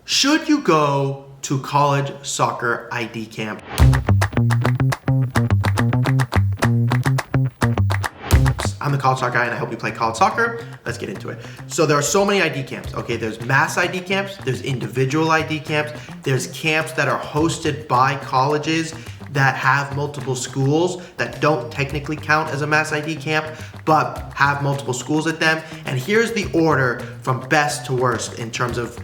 Should you go to college soccer ID camp? I'm the college soccer guy and I help you play college soccer. Let's get into it. So there are so many ID camps. Okay, there's mass ID camps, there's individual ID camps, there's camps that are hosted by colleges that have multiple schools that don't technically count as a mass ID camp, but have multiple schools at them. And here's the order from best to worst in terms of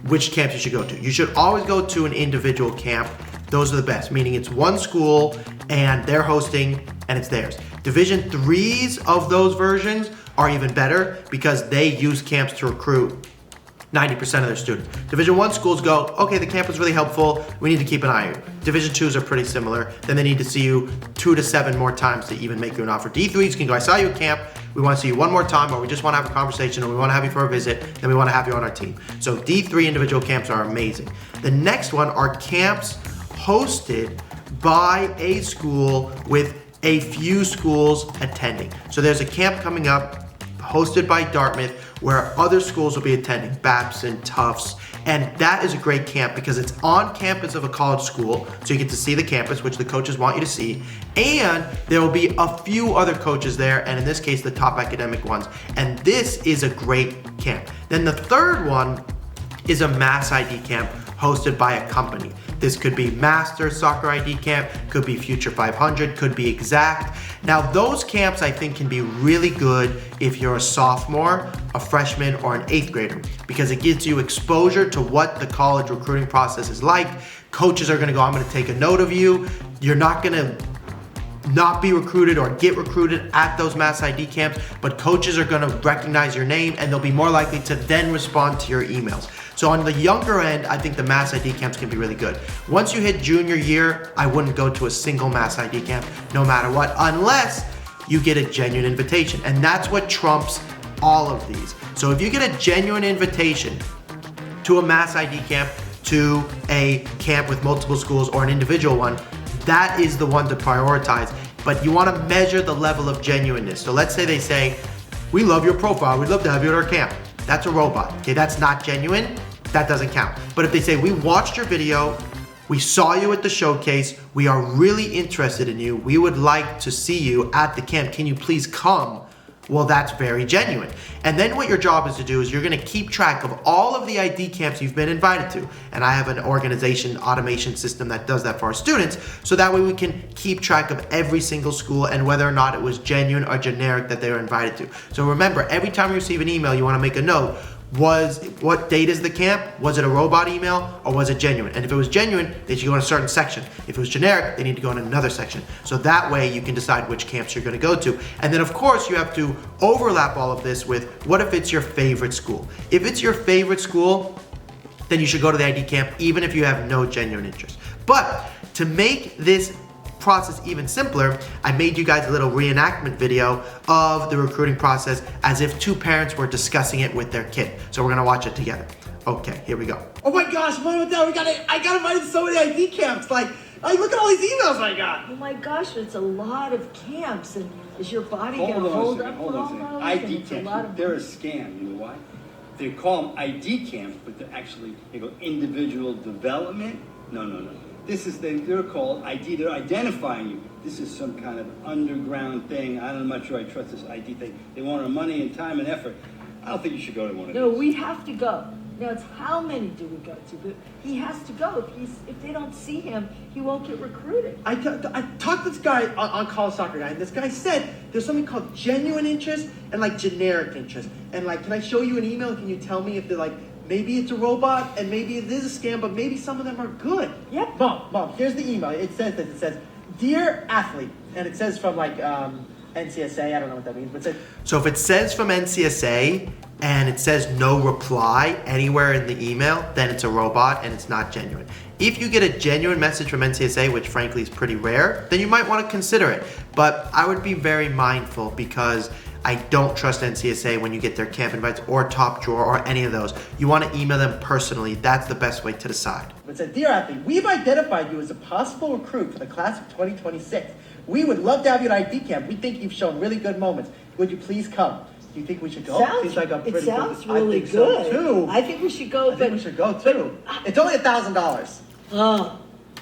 which camps you should go to. You should always go to an individual camp. Those are the best, meaning it's one school and they're hosting and it's theirs. Division 3s of those versions are even better because they use camps to recruit 90% of their students. Division 1 schools go, okay, the camp was really helpful, we need to keep an eye on you. Division 2s are pretty similar. Then they need to see you 2 to 7 more times to even make you an offer. D3s can go, I saw you at camp, we want to see you one more time, or we just want to have a conversation, or we want to have you for a visit, then we want to have you on our team. So D3 individual camps are amazing. The next one are camps hosted by a school with a few schools attending. So there's a camp coming up hosted by Dartmouth where other schools will be attending, Babson, Tufts, and that is a great camp because it's on campus of a college school, so you get to see the campus, which the coaches want you to see, and there will be a few other coaches there, and in this case, the top academic ones, and this is a great camp. Then the third one is a mass ID camp hosted by a company. This could be Master Soccer ID Camp, could be Future 500, could be Exact. Now those camps I think can be really good if you're a sophomore, a freshman, or an 8th grader because it gives you exposure to what the college recruiting process is like. Coaches are gonna go, I'm gonna take a note of you. You're not gonna not be recruited or get recruited at those mass ID camps, but coaches are gonna recognize your name and they'll be more likely to then respond to your emails. So on the younger end, I think the mass ID camps can be really good. Once you hit junior year, I wouldn't go to a single mass ID camp, no matter what, unless you get a genuine invitation. And that's what trumps all of these. So if you get a genuine invitation to a mass ID camp, to a camp with multiple schools or an individual one, that is the one to prioritize. But you wanna measure the level of genuineness. So let's say they say, we love your profile, we'd love to have you at our camp. That's a robot, okay? That's not genuine, that doesn't count. But if they say, we watched your video, we saw you at the showcase, we are really interested in you, we would like to see you at the camp, can you please come? Well, that's very genuine. And then what your job is to do is you're gonna keep track of all of the ID camps you've been invited to. And I have an organization automation system that does that for our students, so that way we can keep track of every single school and whether or not it was genuine or generic that they were invited to. So remember, every time you receive an email, you wanna make a note. What date is the camp? Was it a robot email or was it genuine? And if it was genuine, they should go in a certain section. If it was generic, they need to go in another section. So that way you can decide which camps you're gonna go to. And then of course you have to overlap all of this with what if it's your favorite school? If it's your favorite school, then you should go to the ID camp even if you have no genuine interest. But to make this process even simpler, I made you guys a little reenactment video of the recruiting process as if two parents were discussing it with their kid. So we're gonna watch it together. Okay, here we go. Oh my gosh, what about that? I got invited to so many ID camps. Like, look at all these emails I got. Oh my gosh, it's a lot of camps, and is your body Hold gonna on hold a second, up hold for on a all second. those? ID And it's a lot camps, of- they're a scam, you know why? They call them ID camps, but they go individual development. No. They're called ID, they're identifying you. This is some kind of underground thing. I'm not sure I trust this ID thing. They want our money and time and effort. I don't think you should go to one of No, these. we have to go. Now it's how many do we go to? But he has to go. If they don't see him, he won't get recruited. I talked to this guy on college soccer guy, and this guy said there's something called genuine interest and like generic interest. And like, can I show you an email? Can you tell me if they're like, maybe it's a robot and maybe it is a scam, but maybe some of them are good. Yep. Mom, here's the email. It says this. It says, dear athlete, and it says from like NCSA. I don't know what that means, but it says. So if it says from NCSA and it says no reply anywhere in the email, then it's a robot and it's not genuine. If you get a genuine message from NCSA, which frankly is pretty rare, then you might want to consider it. But I would be very mindful because I don't trust NCSA when you get their camp invites or top drawer or any of those. You want to email them personally. That's the best way to decide. It said, dear athlete, we've identified you as a possible recruit for the class of 2026. We would love to have you at ID camp. We think you've shown really good moments. Would you please come? Do you think we should go? Sounds, Seems like a it pretty sounds good. really I think so good. too. I think we should go. I think we should go too. It's only $1,000. Oh,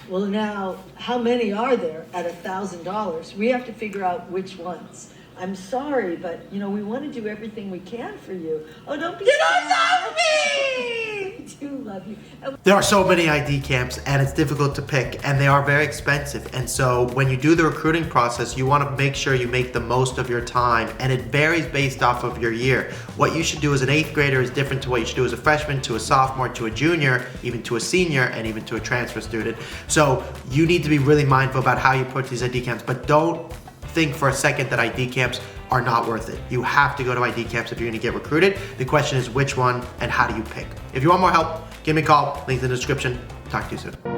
well now, how many are there at $1,000? We have to figure out which ones. I'm sorry, but we want to do everything we can for you. Oh, don't be. You don't love me. I do love you. There are so many ID camps and it's difficult to pick and they are very expensive. And so when you do the recruiting process, you want to make sure you make the most of your time, and it varies based off of your year. What you should do as an 8th grader is different to what you should do as a freshman, to a sophomore, to a junior, even to a senior, and even to a transfer student. So you need to be really mindful about how you approach these ID camps, but don't think for a second that ID camps are not worth it. You have to go to ID camps if you're gonna get recruited. The question is which one and how do you pick? If you want more help, give me a call, link in the description. Talk to you soon.